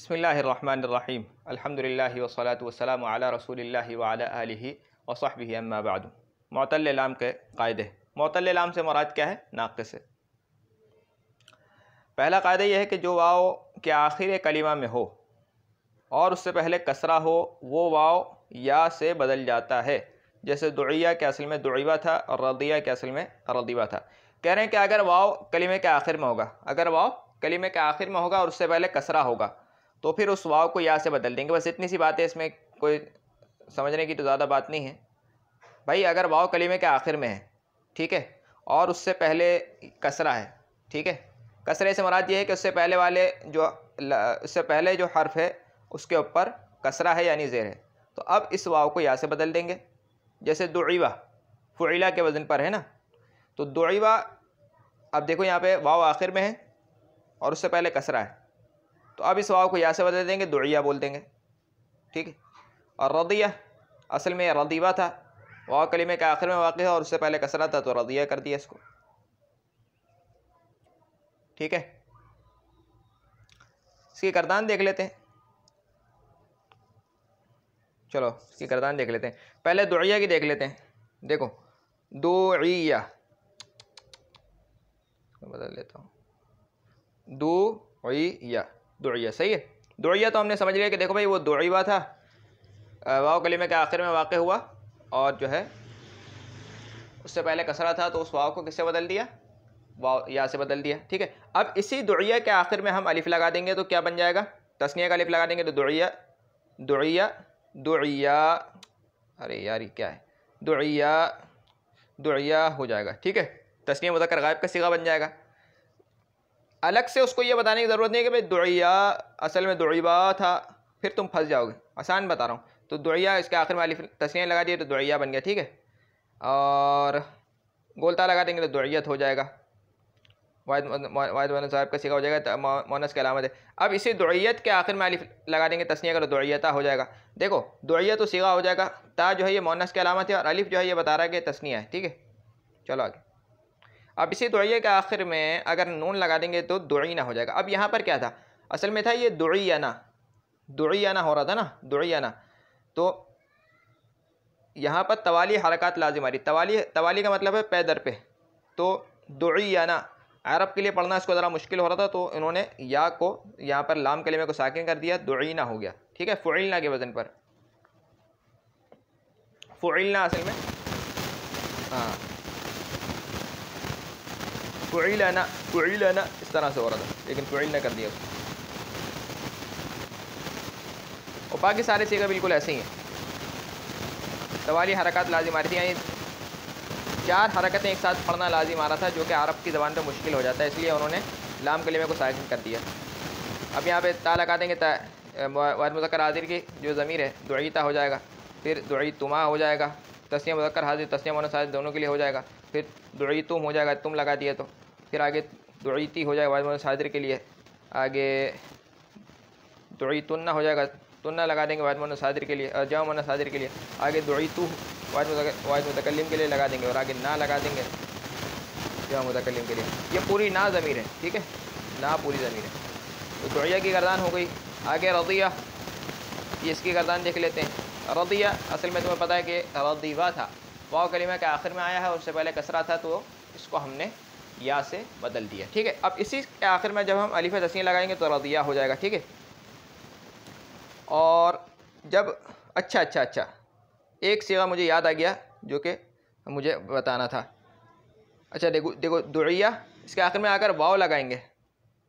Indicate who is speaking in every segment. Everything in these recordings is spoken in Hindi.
Speaker 1: बिस्मिल्लाहिर्रहमानिर्रहीम अल्हम्दुलिल्लाहि वस्सलातु वस्सलामु अला रसूलिल्लाहि व अला आलिहि व सहबिहि अम्मा बादु। मुअत्तल लाम के कायदे। मुअत्तल लाम से मुराद क्या है? नाक़िस है। पहला कायदा यह है कि जो वाव के आखिर कलीमा में हो और उससे पहले कसरा हो वो वाव या से बदल जाता है। जैसे दुइया के असल में दुइबा था और रदिया के असल में रदीबा था। कह रहे हैं कि अगर वाव कलीमे के आखिर में होगा, अगर वाव कलीमे के आखिर में होगा और उससे पहले कसरा होगा तो फिर उस वाव को या से बदल देंगे। बस इतनी सी बात है, इसमें कोई समझने की तो ज़्यादा बात नहीं है भाई। अगर वाव कलीमे के आखिर में है, ठीक है, और उससे पहले कसरा है, ठीक है, कसरे से मुराद ये है कि उससे पहले वाले जो उससे पहले जो हर्फ है उसके ऊपर कसरा है यानी ज़ेर है, तो अब इस वाव को या से बदल देंगे। जैसे दुइबा फ़ुइला के वज़न पर है ना, तो दुइबा, अब देखो यहाँ पे वाव आखिर में है और उससे पहले कसरा है, तो अब इस वाव को या से बदल देंगे, दुइया बोल देंगे, ठीक है। और रदिया असल में रदीबा था, वाव कलीमे के आखिर में वाक़ई है और उससे पहले कसरा था तो रदिया कर दिया इसको, ठीक है। इसकी गर्दान देख लेते हैं। चलो इसकी गर्दान देख लेते हैं। पहले दुइया की देख लेते हैं। देखो दुइया, बदल लेता हूँ, दुइया, दुइया सही है। दुइया तो हमने समझ लिया कि देखो भाई वो दुइबा था, वाव कलीमे के आखिर में वाक़ई हुआ और जो है उससे पहले कसरा था, तो उस वाव को किससे बदल दिया? वाव या से बदल दिया, ठीक है। अब इसी दुइया के आखिर में हम अलिफ लगा देंगे तो क्या बन जाएगा? तस्निया का अलिफ लगा देंगे तो दुइया, दुइया, दुइया, अरे यार ये क्या है, दुइया, दुइया हो जाएगा, ठीक है। तस्निया मुज़क्कर गायब का सिगा बन जाएगा। अलग से उसको ये बताने की ज़रूरत नहीं है कि भाई दुइया असल में दुइबा था, फिर तुम फंस जाओगे। आसान बता रहा हूँ। तो दुइया इसके आखिर में अलिफ तस्निया लगा दिए तो दुइया बन गया, ठीक है। और गोलता लगा देंगे तो दुइयत हो जाएगा। वाहिद मुअन्नस साहब का सिगा हो जाएगा, मुअन्नस की अलामत है। अब इसी दुइयत के आखिर में अलिफ लगा देंगे तस्निया का तो दुइयता हो जाएगा। देखो दुइयत तो सिगा हो जाएगा, ता जो है ये मुअन्नस की अलामत है और अलिफ जो है ये बता रहा है कि तस्निया है, ठीक है। चलो आगे। अब इसी दुइया के आखिर में अगर नून लगा देंगे तो दुईना हो जाएगा। अब यहाँ पर क्या था? असल में था ये दुईना, दुईना हो रहा था ना, दुईना। तो यहाँ पर तवाली हरकत लाजिम आ रही। तवाली का मतलब है पे दर पे। तो दुईना अरब के लिए पढ़ना इसको ज़रा मुश्किल हो रहा था, तो इन्होंने या को यहाँ पर लाम कलीमे को साकिन कर दिया, दुईना हो गया, ठीक है। फ़ुइलना के वज़न पर, फ़ुइलना असल में, हाँ फ़ुइलना, फ़ुइलना इस तरह से हो रहा था, लेकिन फ़ुइलना कर दिया उसको। और बाकी सारे सीगे बिल्कुल ऐसे ही हैं। तवाली हरकत लाजिम आ रही थी, यानी 4 हरकतें एक साथ पढ़ना लाजिम आ रहा था, जो कि अरब की ज़बान पे मुश्किल हो जाता है, इसलिए उन्होंने लाम कलीमे को साकिन कर दिया। अब यहाँ पे ता लगा देंगे, वाहिद मुज़क्कर हाज़िर की जो ज़मीर है दुईता हो जाएगा, फिर दुईतुमा हो जाएगा, तस्निया मुज़क्कर हाज़िर तस्निया मुअन्नस हाज़िर दोनों के लिए हो जाएगा, फिर दुईतुम हो जाएगा, तुम लगा दिए तो, फिर आगे दुईती हो जाएगा वाहिद मुअन्नस हाज़िर के लिए, आगे दुईतुन्ना हो जाएगा, तुन्ना लगा देंगे वाहिद मुअन्नस हाज़िर के लिए, जमा मुअन्नस हाज़िर के लिए, आगे दुईतु वाहिद मुतकल्लिम के लिए लगा देंगे और आगे ना लगा देंगे जमा मुतकल्लिम के लिए। ये पूरी ना ज़मीर है, ठीक है, ना पूरी ज़मीर है। तो दुइया की गर्दान हो गई। आगे रदिया, ये इसकी गर्दान देख लेते हैं। रदिया असल में तुम्हें पता है कि रदीबा था, वाव कलीमा के आखिर में आया है और उससे पहले कसरा था, तो इसको हमने या से बदल दिया, ठीक है। अब इसी के आखिर में जब हम अलिफ तस्नीया लगाएंगे तो रदिया हो जाएगा, ठीक है। और जब अच्छा एक सीगा मुझे याद आ गया जो कि मुझे बताना था। अच्छा देखो देखो, दुइया इसके आखिर में अगर वाव लगाएंगे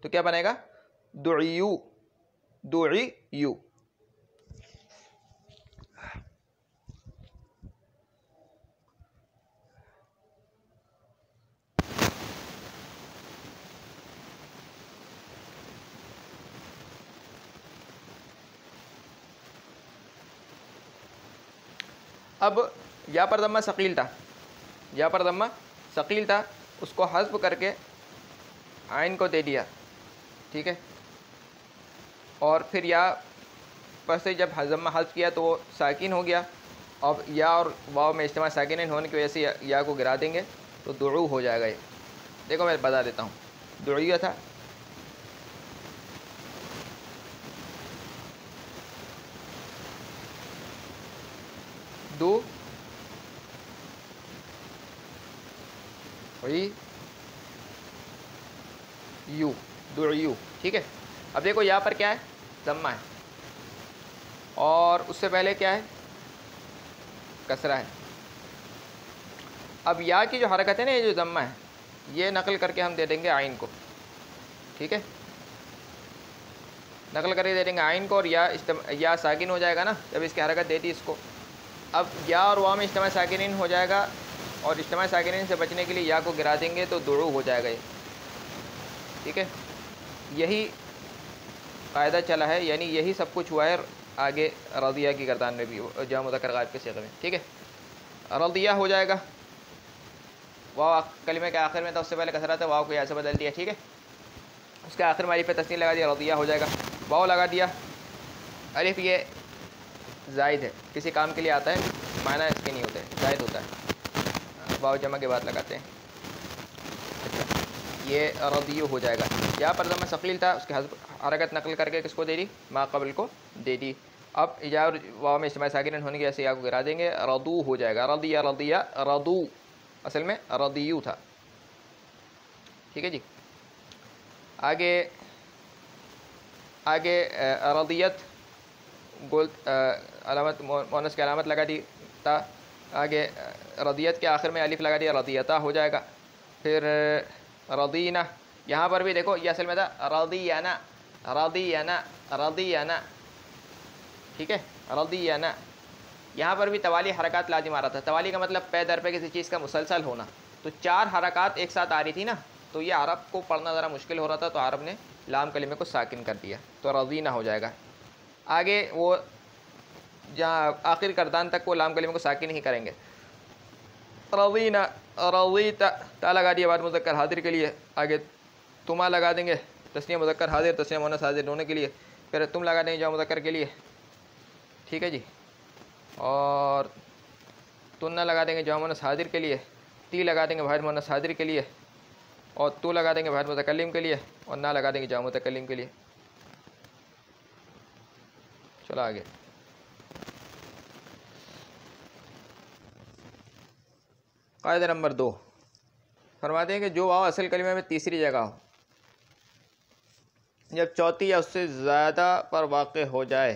Speaker 1: तो क्या बनेगा? दुइयू, दुइयू। अब या पर दम्मा सकील था, या पर दम्मा सकील था, उसको हज़्फ़ करके आइन को दे दिया, ठीक है। और फिर या पर से जब दम्मा हज़्फ़ किया तो वो साकिन हो गया। अब या और वाव में इज्तिमा साकिन होने की वजह से या को गिरा देंगे तो दुऊ हो जाएगा। ये देखो मैं बता देता हूँ, दुइया था, दो यू, दुयू। ठीक है, अब देखो यहाँ पर क्या है, ज़म्मा है, और उससे पहले क्या है, कसरा है। अब या की जो हरकत है ना, ये जो ज़म्मा है, ये नकल करके हम दे देंगे आइन को। ठीक है, नकल करके दे देंगे आइन को, और या साकिन हो जाएगा ना जब इसकी हरकत दे दी इसको। अब या और वाव में इज्तिमा साकिनीन हो जाएगा, और इज्तिमा साकिनीन से बचने के लिए या को गिरा देंगे तो दुरू हो जाएगा ये। ठीक है, यही कायदा चला है, यानी यही सब कुछ हुआ है आगे रदिया की गर्दान में भी, जमा मुज़क्कर गायब के सिग़े में। ठीक है, रदिया हो जाएगा, वाव कलिमे के आखिर में था, उससे पहले कसरा था, वाव को या से बदल दिया। ठीक है, उसके आखिर में अलिफ पे तस्नीन लगा दिया, रदिया हो जाएगा। वाव लगा दिया, अलिफ ये ज़ायद है, किसी काम के लिए आता है, माना इसके नहीं होते, ज़ायद होता है, वाव जमा के बाद लगाते हैं। अच्छा, ये रदियो हो जाएगा। यहाँ पर ज़म्मा सक़ील था, उसके हरकत नकल करके किसको दे दी, मा क़ब्ल को दे दी। अब या वाव में इज्तिमा साकिन होने की ऐसे या को गिरा देंगे, रदू हो जाएगा। रदिया रदिया रदू, असल में रदियू था। ठीक है जी, आगे आगे रदियत गोल अलामत मोनस की अलामत लगा दी था। आगे रदियत के आखिर में अलिफ लगा दिया, रदियता हो जाएगा। फिर रदीना, यहाँ पर भी देखो ये असल में था रदियाना, रदियाना रदियाना। ठीक है, रदियाना, यहाँ पर भी तवाली हरकत लाजिम आ रहा था। तवाली का मतलब पे दर पे किसी चीज़ का मुसलसल होना। तो 4 हरकत एक साथ आ रही थी ना, तो ये अरब को पढ़ना ज़रा मुश्किल हो रहा था, तो अरब ने लाम कलिमे को साकिन कर दिया, तो रज़ीना हो जाएगा। आगे वो जहाँ आखिर करदान तक वो लाम कलिमे को साकिन ही करेंगे। रज़ीना रज़ीता, ता लगा दिया बाद मुज़क्कर हाजिर के लिए। आगे तुमा लगा देंगे, तस्नीया मुज़क्कर हाजिर, तस्नीया मुअन्नस हाजिर दोनों के लिए। फिर तुम लगा देंगे जमा मुज़क्कर के लिए। ठीक है जी, और तुन्ना लगा देंगे जमा मुअन्नस हाजिर के लिए। ती लगा देंगे वाहिद मुअन्नस हाजिर के लिए, और तू लगा देंगे वाहिद मुतकल्लिम के लिए, और ना लगा देंगे जमा मुतकल्लिम के लिए। चलो आगे, कायदा नंबर 2 फरमाते हैं कि जो वाव असल कलिमे में तीसरी जगह हो, जब चौथी या उससे ज़्यादा पर वाक़े हो जाए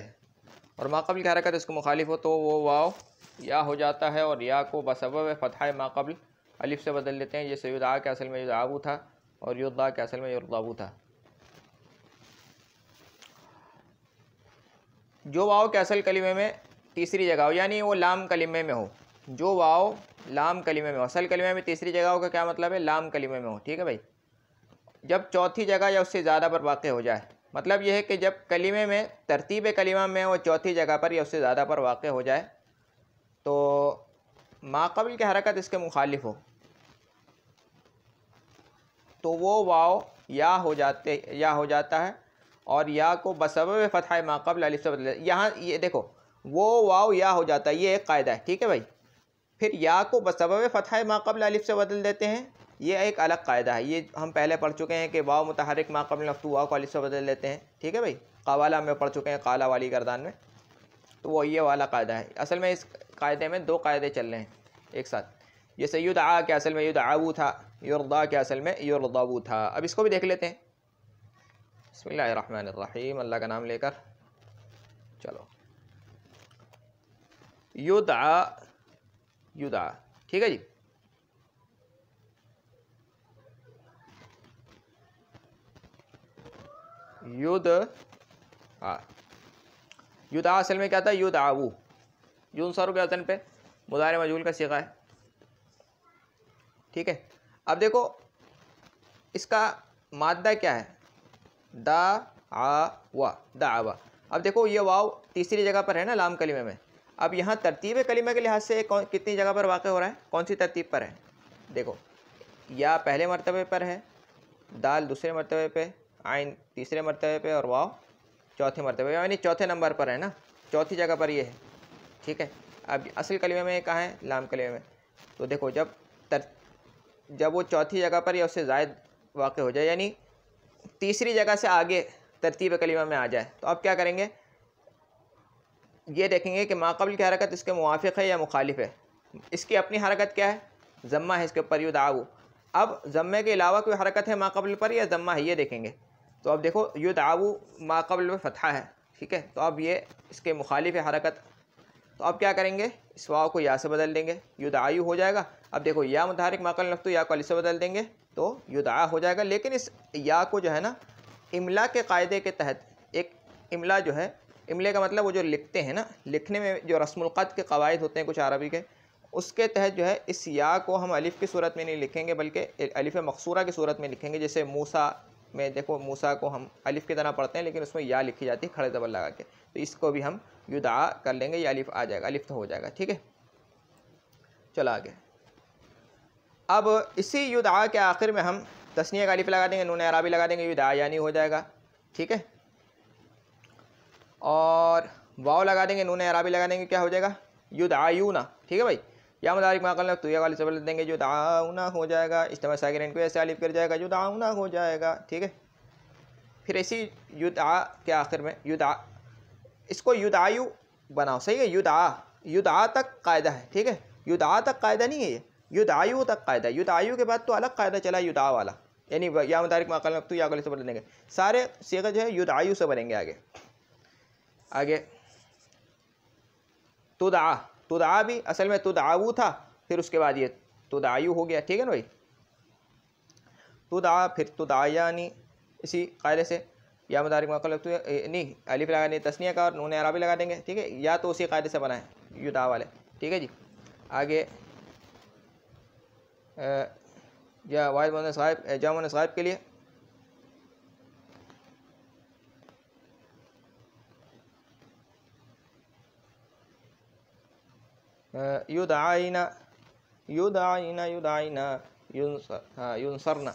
Speaker 1: और माक़बल की हरकत इसको मुखालिफ हो, तो वो वाव या हो जाता है, और या को बसबब फ़तहा माक़बल अलिफ से बदल देते हैं। जैसे युदआ के असल में युदआबू था, और युद्दा के असल में युर्दाबू था। जो वाव के असल कलिमे में तीसरी जगह हो, यानी वो लाम कलिमे में हो। जो वाव लाम कलिमे में हो, असल कलिमे में तीसरी जगह हो का क्या मतलब है, लाम कलिमे में हो। ठीक है भाई, जब चौथी जगह या उससे ज़्यादा पर वाक़े हो जाए, मतलब यह है कि जब कलिमे में तरतीब कलिमा में वो चौथी जगह पर या उससे ज़्यादा पर वाक़े हो जाए, तो माक़बल की हरकत इसके मुखालिफ हो, तो वो वाव या हो जाता है, और या को बसबब फ़तहा माक़बल अलिफ से बदल। यहाँ ये देखो, वो वाव या हो जाता है, ये एक कायदा है। ठीक है भाई, फिर या को बसबब फ़तहा माक़बल अलिफ से बदल देते हैं, ये एक अलग कायदा है। ये हम पहले पढ़ चुके हैं कि वाव मुतहर्रिक माक़बल मफ्तूह, वाव को अलिफ से बदल देते हैं। ठीक है भाई, क़वाला में पढ़ चुके हैं, क़ाला वाली गर्दान में, तो वो ये वाला कायदा है। असल में इस कायदे में 2 कायदे चल रहे हैं एक साथ। जैसे युदआ के असल में युदआबू था, युर्दा के असल में युर्दाबू था। अब इसको भी देख लेते हैं। बिस्मिल्लाहिर्रहमानिर्रहीम, अल्लाह का नाम लेकर चलो। युदआ, युदआ, ठीक है जी। युदआ असल में क्या था, युदआबू, युनसरु के वज़न पे मुदारे मजहूल का सीगा है। ठीक है, अब देखो इसका मादा क्या है, दाआवा, दाआवा। अब देखो ये वाव तीसरी जगह पर है ना लाम कलिमे में। अब यहाँ तरतीब कलिमे के लिहाज से कितनी जगह पर वाक़ हो रहा है, कौन सी तरतीब पर है, देखो या पहले मरतबे पर है, दाल दूसरे मरतबे पे, आइन तीसरे मरतबे पे, और वाव चौथे मरतबे, यानी चौथे नंबर पर है ना, चौथी जगह पर ये है। ठीक है, अब असल कलिमे में कहाँ है, लाम कलिमे में। तो देखो जब वो चौथी जगह पर या उससे ज़ायद वाक़ हो जाए, यानी तीसरी जगह से आगे तरतीब कलिमा में आ जाए, तो अब क्या करेंगे, ये देखेंगे कि माक़बल की हरकत इसके मुवाफ़िक़ है या मुखालिफ है। इसकी अपनी हरकत क्या है, ज़म्मा है इसके ऊपर युदआउ। अब ज़म्मे के अलावा कोई हरकत है माक़बल पर या ज़म्मा है, ये देखेंगे। तो अब देखो युदआउ माक़बल में फ़तहा है, ठीक है, तो अब ये इसके मुखालिफ है हरकत। तो अब क्या करेंगे, इस वाव को या से बदल देंगे, युदआयु हो जाएगा। अब देखो या मुतहरिक माक़बल नफ्तु या को अलिफ से बदल देंगे तो युदआ हो जाएगा। लेकिन इस या को जो है ना इमला के कायदे के तहत, एक इमला जो है, इमले का मतलब वो जो लिखते हैं ना, लिखने में जो रस्मुल क़द के कवायद होते हैं कुछ अरबी के, उसके तहत जो है इस या को हम अलिफ की सूरत में नहीं लिखेंगे बल्कि अलिफ मकसूरा की सूरत में लिखेंगे। जैसे मूसा में देखो, मूसा को हम अलिफ की तरह पढ़ते हैं लेकिन उसमें या लिखी जाती है खड़े ज़बर लगा के, तो इसको भी हम युदआ कर लेंगे, या अलिफ आ जाएगा, अलिफ तो हो जाएगा, ठीक है। चलो आगे। अब इसी युदआ के आखिर में हम तस्निया का अलिफ लगा देंगे, नून अराबी लगा देंगे, युदआ यानी हो जाएगा, ठीक है। और वाव लगा देंगे, नून अराबी लगा देंगे, क्या हो जाएगा, युदआयूना, ठीक है भाई। या मुतारिक माक़बल तो या वाली से बदल देंगे, युदआउना हो जाएगा। इज्तिमा साकिन को ऐसे अलिफ कर जाएगा, युदआउना हो जाएगा, ठीक है। फिर इसी युदआ के आखिर में युदआ, इसको युदआयु बनाओ, सही है। युदआ तक कायदा है, ठीक है, युदआ तक कायदा नहीं है, ये युदआयु तक कायदा है। युदआयु के बाद तो अलग कायदा चला युदआ वाला, यानी या मुतारिक माक़बल तो या वाली से बदल देंगे। सारे सीग़े जो है युदआयु से बनेंगे। आगे तुदआ भी असल में तुदआऊ था, फिर उसके बाद ये तुदआयु हो गया, ठीक है ना भाई। तुदआ फिर तुदआयानी, इसी कायदे से या मुतारिक माक़बल तो नहीं अलिफ लगा देंगे तस्निया का और नून अराबी लगा देंगे, ठीक है, या तो उसी कायदे से बना है युदआ वाले, ठीक है जी। आगे या वाहिद मुअन्नस गायब, जमा मुअन्नस गायब के लिए युदआइना युदआइना युदआइना युनसरना,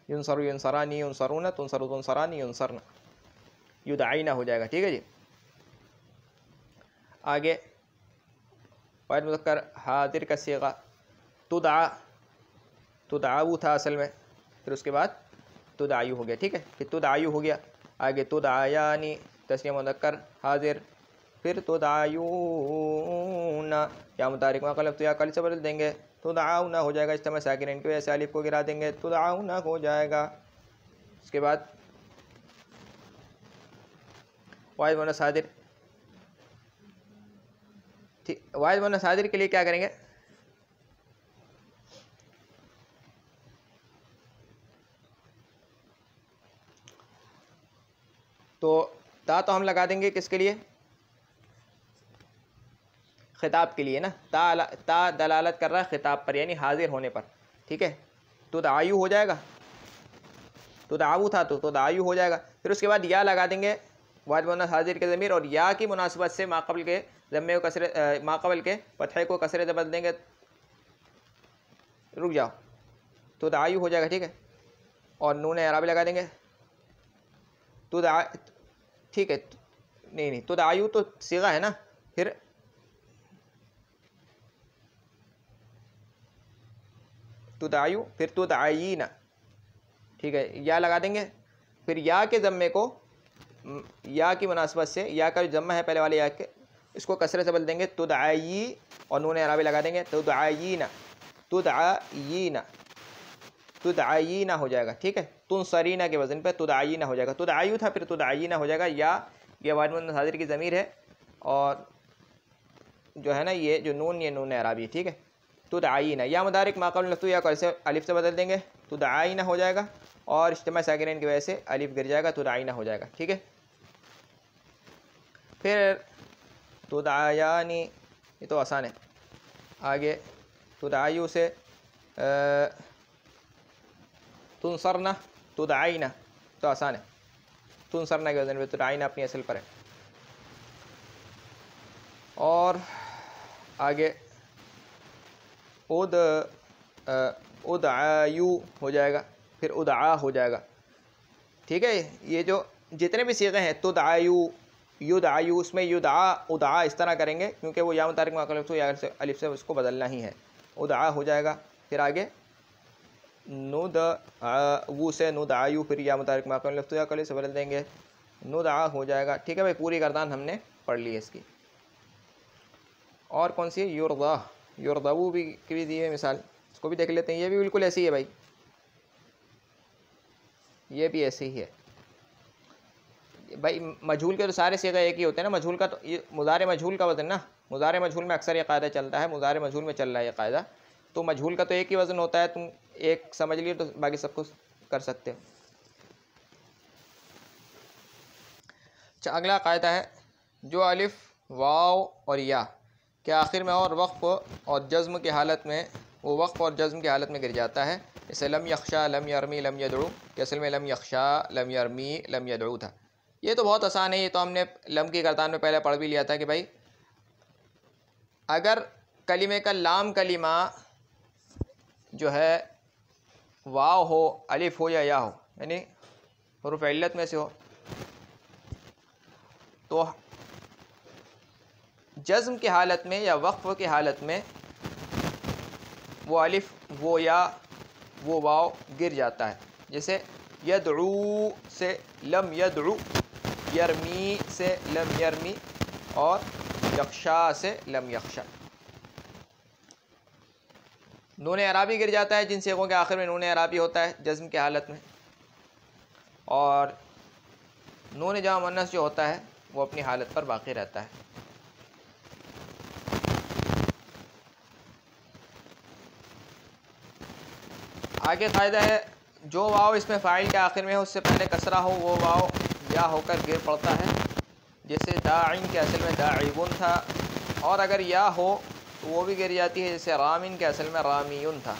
Speaker 1: युनसरु युनसरानी युनसरुना तुनसरु तुनसरानी युनसरना, युदआइना हो जाएगा, ठीक है जी। आगे वाहिद मुज़क्कर हाज़िर का सीगा तुदआऊ था असल में, फिर उसके बाद तुदआयु हो गया, ठीक है, फिर तुदआयु हो गया। आगे तुदआयानी तस्नीया मुज़क्कर हाज़िर, फिर तुदआयूना या मुतारिक माक़बल तो या कल से बदल देंगे, तुदआउना हो जाएगा। इज्तिमा साकिन को ऐसे अलिफ को गिरा देंगे, तुदआउना हो जाएगा। उसके बाद वाहिद मुअन्नस हाज़िर, ठीक, वाहिद मुअन्नस हाज़िर के लिए क्या करेंगे, तो ता तो हम लगा देंगे किसके लिए, खिताब के लिए ना, ता दलालत कर रहा है खिताब पर, यानी हाजिर होने पर, ठीक है। तुदआयु हो जाएगा, तुदआऊ था तो तुदआयु हो जाएगा। फिर उसके बाद या लगा देंगे वाहिद मुअन्नस हाजिर के ज़मीर, और या की मुनासिबत से माक़बल के ज़म्मे को कसरे, माक़बल के फ़तहे को कसरे से बदल देंगे, रुक जाओ, तुदआयु हो जाएगा, ठीक है। और नून अराबी लगा देंगे, तुदआ, ठीक है, नहीं तुदआयु तो सीगा है ना, फिर तुदआयु फिर तुदआयीना, ठीक है, या लगा देंगे। फिर या के ज़म्मे को, या की मुनासिबत से, या का जो ज़म्मा है पहले वाले या के, इसको कसरे से बदल देंगे, तुदआयी, और नून अराबी लगा देंगे, तुदआयीना तुदआयीना तुदआयीना हो जाएगा, ठीक है। तुनसरीना के वज़न पर तुदआयीना हो जाएगा। तुदआयु था फिर तुदआयीना हो जाएगा। या ये वाहिद मुअन्नस हाज़िर की ज़मीर है, और जो है ना ये जो नून, ये नून अराबी है, ठीक है। तुदआयीना या मुतारिक माक़बल नफ्तु या को अलिफ से बदल देंगे, तुदआयीना हो जाएगा, और इज्तिमा साकिन की वजह से अलिफ गिर जाएगा, तुदआयीना हो जाएगा, ठीक है। फिर तुदआयानी, ये तो आसान है। आगे तुदआयु से तुनसरना तुदआइना, तो आसान है, तुनसरना के वज़न पे तुदआइना अपनी असल पर है। और आगे उदआयु हो जाएगा, फिर उदआ हो जाएगा, ठीक है। ये जो जितने भी सीग़े हैं तुदआयु युदआयु, उसमें युदआ उदआ इस तरह करेंगे क्योंकि वो या मुतारिक माक़बल तो या अलिफ से उसको बदलना ही है, उदआ हो जाएगा। फिर आगे नुदअवु से नुदआयु, फिर या मुतारिक माक़बल तो या कल से बदल देंगे, नुदआ हो जाएगा। ठीक है भाई, पूरी गर्दान हमने पढ़ ली है इसकी। और कौन सी है? युरदा, युरदाऊ भी की भी दी है मिसाल, इसको भी देख लेते हैं। ये भी बिल्कुल ऐसी है भाई, ये भी ऐसे ही है भाई। मजहूल के तो सारे सीगे एक ही होते हैं ना। मजहूल का तो ये मुज़ारे मजहूल का वज़न ना, मुज़ारे मजहूल में अक्सर ये कायदा चलता है, मुज़ारे मजहूल में चल रहा है ये कायदा। तो मजहूल का तो एक ही वज़न होता है, तुम एक समझ लिए तो बाकी सब कुछ कर सकते हो। अच्छा, अगला कायदा है जो अलिफ वाव और या के आखिर में और वक्फ और जज़्म की हालत में, वो वक्फ और जज़्म की हालत में गिर जाता है। जैसे लम यख्शा, लम यरमी, लम यदउ, कि असल में लम यख्शा, लम यरमी, लम यदउ था। ये तो बहुत आसान है, ये तो हमने लम की गर्दान में पहले पढ़ भी लिया था कि भाई अगर कलिमे का लाम कलिमा जो है वाव हो, अलिफ हो या हो, यानी हुरूफ इल्लत में से हो, तो जज़्म की हालत में या वक्फ की हालत में वो अलिफ, वो या, वो वाव गिर जाता है। जैसे यदउ से लम यदउ, यरमी से लम यरमी, और यख्शा से लम यख्शा। नून अराबी गिर जाता है जिन सीगों के आखिर में नून अराबी होता है जज़्म की हालत में, और नून जमा मुन्नस जो होता है वो अपनी हालत पर बाकी रहता है। आगे कायदा है जो वाव इसमें फ़ाइल के आखिर में हो उससे पहले कसरा हो, वो वाव या होकर गिर पड़ता है। जैसे दाइन के असल में दाइबुन था, और अगर या हो तो वो भी गिर जाती है। जैसे रामिन के असल में रामीयुन था।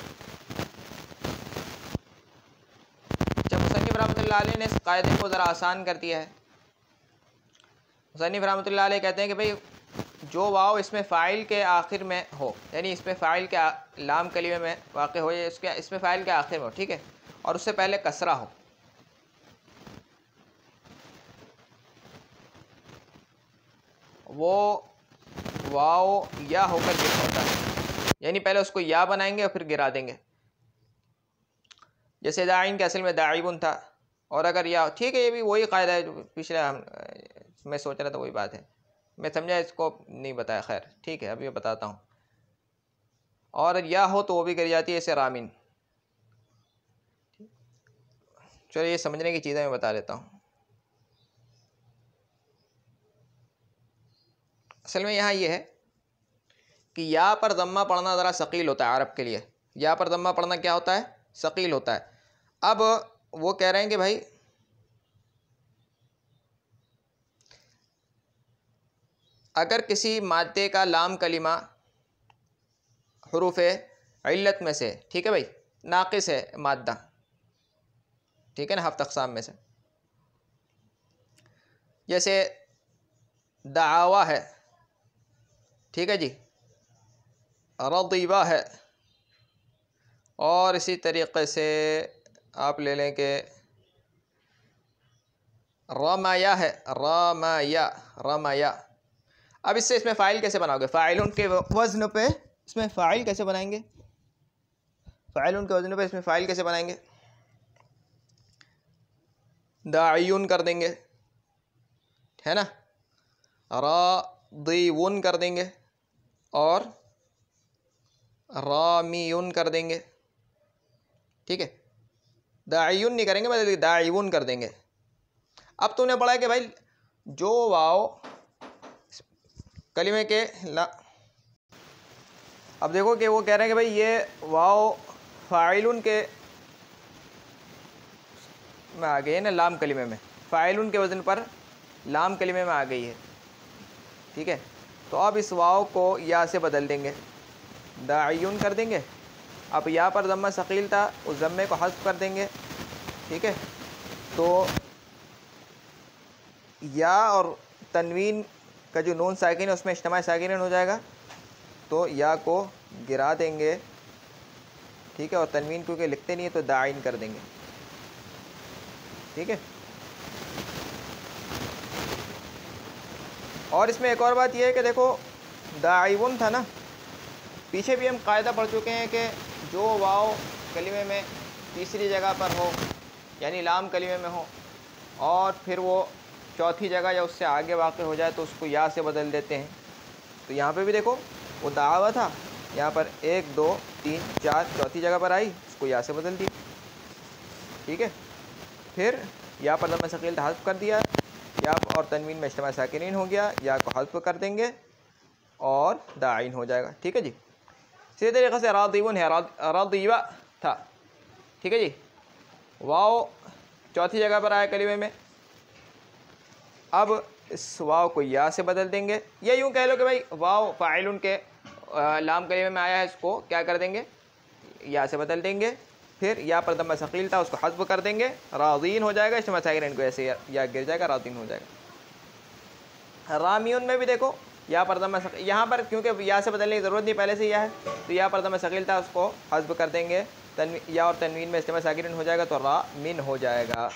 Speaker 1: जब मुसन्निफ़ रहमतुल्लाह अलैह ने इस कायदे को ज़रा आसान कर दिया है। मुसन्निफ़ रहमतुल्लाह अलैह कहते हैं कि भाई जो वाव इसमें फ़ाइल के आखिर में हो, यानी इसमें फ़ाइल के लाम कलीमे में वाक़ हो, या इसके इसमें फ़ाइल के आखिर में हो, ठीक है, और उससे पहले कसरा हो, वो वाव या होकर गिर होता है। यानी पहले उसको या बनाएंगे और फिर गिरा देंगे। जैसे दाइन के असल में दाइबुन था, और अगर या, ठीक है, ये भी वही कायदा है जो पिछले मैं सोच रहा था, वही बात है, मैं समझा इसको नहीं बताया। खैर ठीक है, अभी मैं बताता हूँ। और या हो तो वो भी गिर जाती है, जैसे रामिन। चलो ये समझने की चीज़ें मैं बता देता हूँ। असल में यहाँ ये है कि या पर ज़म्मा पढ़ना ज़रा सकील होता है अरब के लिए। या पर ज़म्मा पढ़ना क्या होता है? सकील होता है। अब वो कह रहे हैं कि भाई अगर किसी मादे का लाम कलिमा हुरूफ इल्लत में से, ठीक है भाई, नाक़िस है मादा, ठीक है ना, हफ्त अक़साम में से, जैसे दावा है, ठीक है जी, रदीबा है, और इसी तरीक़े से आप ले लें कि रमाया है, रमाया, रमाया। अब इसमें फ़ाइल कैसे बनाओगे? फ़ाइलुन के वज़न पे इसमें फ़ाइल कैसे बनाएंगे? फ़ाइलुन के वज़न पे इसमें फ़ाइल कैसे बनाएंगे? दाइयुन कर देंगे, है ना, रादीवुन कर देंगे, और रामीयुन कर देंगे, ठीक है। दाइयुन नहीं करेंगे, मतलब दाइवुन कर देंगे। अब तूने पढ़ा कि भाई जो वाव कलिमे के अब देखो कि वो कह रहे हैं कि भाई ये वाव फ़ाइलुन के में आ गई है ना, लाम कलिमे में, फ़ाइलुन के वज़न पर लाम कलिमे में आ गई है, ठीक है। तो अब इस वाव को या से बदल देंगे, दाइयुन कर देंगे। अब या पर ज़म्मा सकील था, उस ज़म्मे को हज़्फ़ कर देंगे, ठीक है। तो या और तनवीन का जो नून साकिन है उसमें इज्तिमा साकिन हो जाएगा, तो या को गिरा देंगे, ठीक है, और तनवीन क्योंकि लिखते नहीं है तो दाइन कर देंगे, ठीक है। और इसमें एक और बात यह है कि देखो दाइवुन था ना, पीछे भी हम कायदा पढ़ चुके हैं कि जो वाव कलिमे में तीसरी जगह पर हो, यानी लाम कलिमे में हो, और फिर वो चौथी जगह या उससे आगे वाक़ हो जाए तो उसको या से बदल देते हैं। तो यहाँ पे भी देखो वो दावा था, यहाँ पर 1 2 3 4 चौथी जगह पर आई, उसको या से बदल दिया। ठीक है, फिर या पर दम्मा सकील हज़्फ़ कर दिया, या और तनवीन में इज्तिमा साकिनीन हो गया, या को हज़्फ़ कर देंगे और दाइन हो जाएगा। ठीक है जी। इसी तरीक़े से रादीवन है, रादीवा था। ठीक है जी, वाव चौथी जगह पर आया कलिमे में, अब इस वाव को या से बदल देंगे, या यूँ कह लो कि भाई वाव फ़ाइलुन के लाम कलिमे में आया है, इसको क्या कर देंगे, या से बदल देंगे। फिर या पर दम्मा सकील था, उसको हज़्फ़ कर देंगे, राज़ीन हो जाएगा। इज्तिमा साकिनीन को ऐसे या गिर जाएगा, राज़ीन हो जाएगा। रामियुन में भी देखो या पर दम्मा सकील, यहाँ पर क्योंकि या से बदलने की ज़रूरत नहीं, पहले से या है, तो या पर दम्मा सकील था, उसको हज़्फ़ कर देंगे, या और तनवीन में इज्तिमा साकिनीन हो जाएगा, तो रामिन हो जाएगा।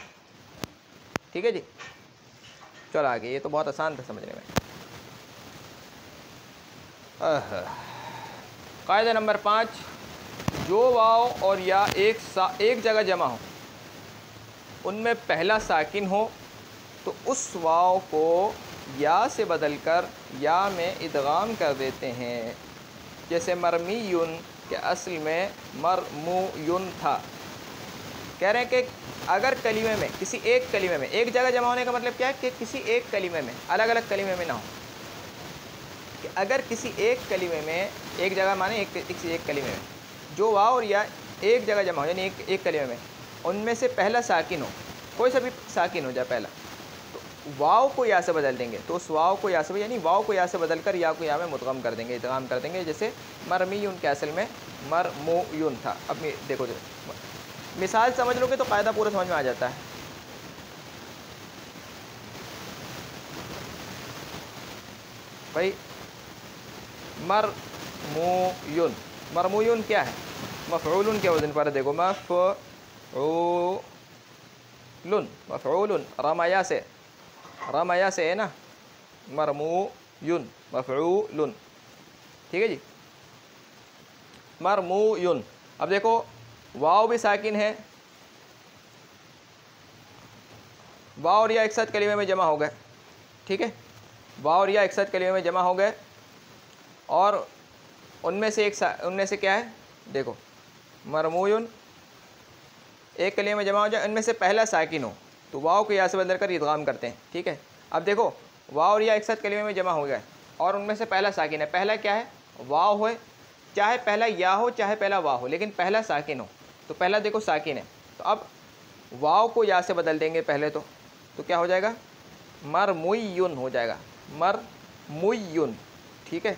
Speaker 1: ठीक है जी, चलो आगे। ये तो बहुत आसान था समझने में। कायदा नंबर 5, जो वाव और या एक जगह जमा हो, उनमें पहला साकिन हो, तो उस वाव को या से बदलकर या में इदगाम कर देते हैं। जैसे मरमीयुन के असल में मरमूयुन था। कह रहे हैं कि अगर कलीमे में, किसी एक कलीमे में, एक जगह जमा होने का मतलब क्या है कि किसी एक कलीमे में, अलग अलग कलीमे में ना हो, कि अगर किसी एक कलीमे में, एक जगह माने किसी एक कलीमे में जो वाव और या एक जगह जमा हो, यानी एक कलीमे में, उनमें से पहला साकिन हो, कोई सा भी साकिन हो जाए पहला, तो वाव को या से बदल देंगे। तो उस वाव को या से, यानी वाव को या से बदल कर या को या में मुदगम कर देंगे, इदगाम कर देंगे। जैसे मरमीयुन के असल में मरमूयुन था। अब देखो मिसाल समझ लोगे तो कायदा पूरा समझ में आ जाता है। भाई मरमूयुन, मरमूयुन क्या है, मफ़ऊलुन के वज़न पर देखो, मफ़ऊलुन रमाया से है ना, मरमूयुन मफ़ऊलुन। ठीक है जी, मरमूयुन। अब देखो वाव भी साकिन है, वाव और या एक साथ कलीमे में जमा हो गए। ठीक है, वाव और या एक साथ कलीमे में जमा हो गए, और उनमें से क्या है, देखो मरमूयुन एक कलीमे में जमा हो जाए, उनमें से पहला साकिन हो, तो वाव को या से बदल कर इदगाम करते हैं। ठीक है, अब देखो वाव और या एक साथ कलीमे में जमा हो गए, और उनमें से पहला साकिन है। पहला क्या है, वाव हो, चाहे पहला या हो चाहे पहला वाव हो, लेकिन पहला साकिन हो, तो पहला देखो साकिन है, तो अब वाव को या से बदल देंगे पहले तो क्या हो जाएगा, मरमुयुन हो जाएगा, मरमुयुन। ठीक है,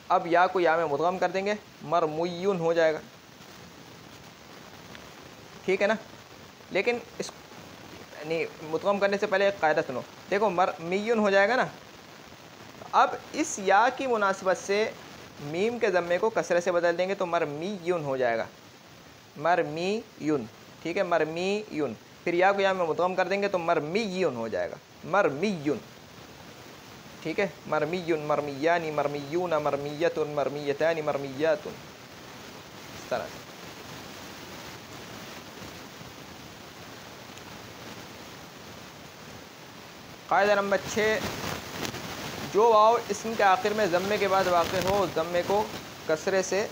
Speaker 1: अब या को या में मुदगम कर देंगे, मरमुयुन हो जाएगा। ठीक है ना, लेकिन इस नहीं, मुदगम करने से पहले एक कायदा सुनो। देखो मरमीयुन हो जाएगा ना, अब इस या की मुनासिबत से मीम के ज़म्मे को कसरे से बदल देंगे, तो मरमीयुन हो जाएगा, मरमीयुन। ठीक है, मरमीयुन। फिर या को या में मुदगम कर देंगे तो मरमीयुन हो जाएगा, मरमीयुन। ठीक है, मरमीयुन, मरमियानी, मरमीयून, मरमियतुन, मरमियतानी, मरमियातुन, इस तरह से। कायदा नंबर 6, जो वाव इसम के आखिर में ज़म्मे के बाद वाक़ हो, ज़म्मे को कसरे से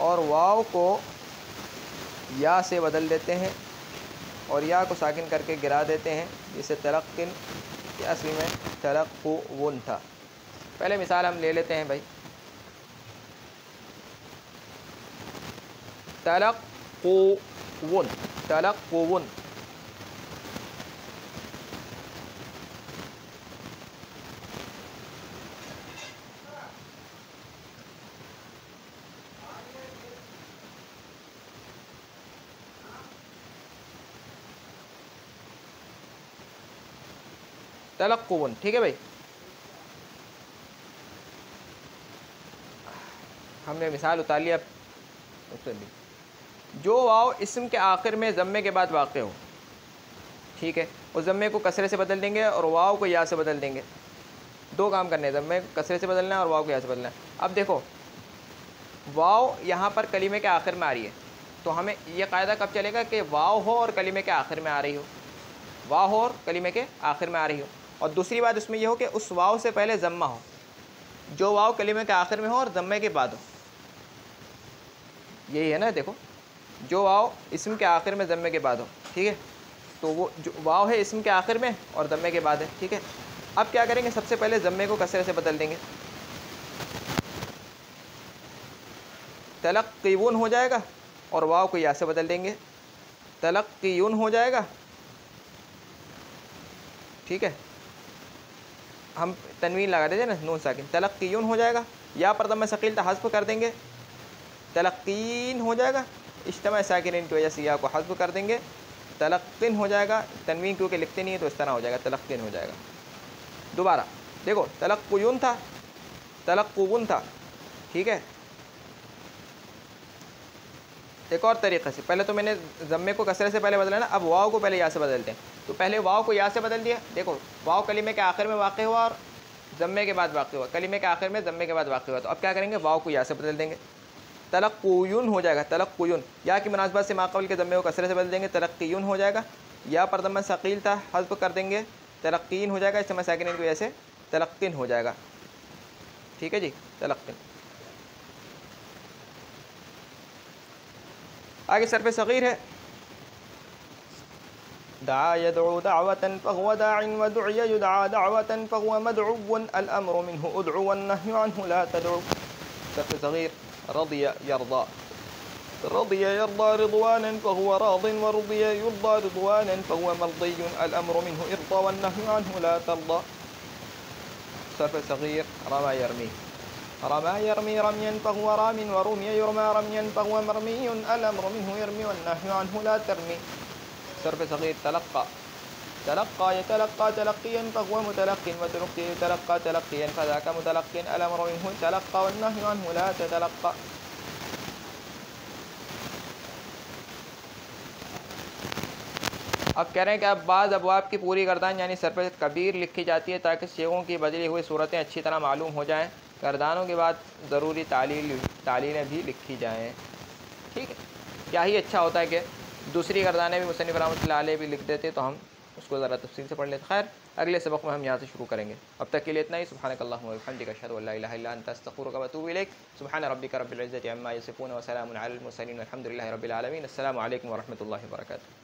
Speaker 1: और वाव को या से बदल देते हैं, और या को साकिन करके गिरा देते हैं। जिसे तरक्किन के असल में तरक्कुन था। पहले मिसाल हम ले लेते हैं भाई, तरक्कुन, तरक्कुन। तलक्कुन। ठीक है भाई, हमने मिसाल उतार लिया। जो वाव इसम के आखिर में ज़म्मे के बाद वाक़ हो, ठीक है, उस ज़म्मे को कसरे से बदल देंगे और वाव को या से बदल देंगे। दो काम करने हैं, ज़म्मे को कसरे से बदलना है और वाव को या से बदलना है। अब देखो वाव यहाँ पर कलीमे के आखिर में आ रही है, तो हमें यह कायदा कब चलेगा कि वाव हो और कलीमे के आखिर में आ रही हो। वाव हो और कलीमे के आखिर में आ रही हो। और दूसरी बात इसमें यह हो कि उस वाव से पहले ज़म्मा हो, जो वाव कलीमे के आखिर में हो और ज़म्मे के बाद हो। यही है ना, देखो जो वाव इसम के आखिर में ज़म्मे के बाद हो, ठीक है, तो वो जो वाव है इसम के आखिर में और ज़म्मे के बाद है, ठीक है। अब क्या करेंगे, सबसे पहले ज़म्मे को कसरे से बदल देंगे, तलक़्क़ीऊन हो जाएगा, और वाव को या से बदल देंगे, तलक़्क़ीऊन हो जाएगा, ठीक है। हम तनवीन लगा देते ना, नून साकिन, तलक़्क़ीऊन हो जाएगा, या पर दम्मे सकील था हज़्फ़ कर देंगे, तलक़्क़ीन हो जाएगा, इज्तिमा साकिन की वजह से या को हज़्फ़ कर देंगे, तलक़्क़िन हो जाएगा, तनवीन क्योंकि लिखते नहीं है तो इस तरह हो जाएगा, तलक़्क़िन हो जाएगा। दोबारा देखो, तलक़्क़ुयून था, तलक़्क़ुबुन था, ठीक है। एक और तरीक़े से, पहले तो मैंने ज़म्मे को कसरे से पहले बदला ना, अब वाव को पहले या से बदलते हैं। तो पहले वाव को या से बदल दिया, देखो वाव कलीमे के आखिर में वाक़ हुआ और ज़म्मे के बाद वाक़ हुआ, कलीमे के आखिर में ज़म्मे के बाद वाक़ हुआ। तो अब क्या करेंगे, वाव को या से बदल देंगे, तलक़्क़ुयून हो जाएगा, तलक़्क़ुयून, या की मुनासबत से माक़बल के ज़म्मे को कसरे से बदल देंगे, तलक़्क़ीयून हो जाएगा, या पर दम्मा सकील था हज़्फ़ कर देंगे, तलक़्क़ीन हो जाएगा, इज्तिमा साकिन की वजह से तलक़्क़िन हो जाएगा, ठीक है जी, तलक़्क़िन। आगे सर पे सग़ीर है, दआ यदउ दअवतन फहुव दाइन व दुइय युदआ दअवतन फहुव मदउवन अल अम्रु मिन्हु उदउ वन्नहयु अन्हु ला तदउ। सर पे सग़ीर, रदिय यरदा, रदिय यरदा रिदवानन फहुव रादिन व रदिय युरदा रिदवानन फहुव मर्दियुन अल अम्रु मिन्हु इरदा वन्नहयु अन्हु ला तर्दा। सर पे सग़ीर, रमा यरमी, रमा यरमी रमयन फहुव रामिन व रुमिय युरमा रमयन फहुव मरमियुन अल अम्रु मिन्हु यरमी वन्नहयु अन्हु ला तरमी। सर पे सग़ीर, तलक़्क़ा, तलक़्क़ा यतलक़्क़ा तलक़्क़ियन फहुव मुतलक़्क़िन व तुलक़्क़ी यतलक़्क़ा तलक़्क़ियन फज़ाका मुतलक़्क़िन अल अम्रु मिन्हु तलक़्क़ा वन्नहयु अन्हु ला ततलक़्क़ा। अब कह रहे हैं कि अब बाज़ अबवाब की पूरी गर्दान यानी सर पे कबीर लिखी जाती है ताकि शेखों की बदली हुई सूरतें अच्छी तरह मालूम हो जाएँ। गर्दानों के बाद ज़रूरी तालीलें भी लिखी जाएँ, ठीक है। क्या ही अच्छा होता है कि दूसरी गर्दानें भी मुसन्निफ़ रहमतुल्लाह अलैह भी लिख देते, तो हम उसको ज़रा तफ़सील से पढ़ लेते। खैर अगले सबक में हम यहाँ से शुरू करेंगे। अब तक के लिए इतना ही। सुब्हानकल्लाहुम्मा व बिहम्दिका अशहदु अल्ला इलाहा इल्ला अंता अस्तग़फिरुका व अतूबु इलैक। सुब्हान रब्बिका रब्बिल इज़्ज़ति अम्मा यसिफ़ून व सलामुन अलल मुरसलीन वल्हम्दुलिल्लाहि रब्बिल आलमीन। अस्सलामु अलैकुम व रहमतुल्लाहि व बरकातुहू।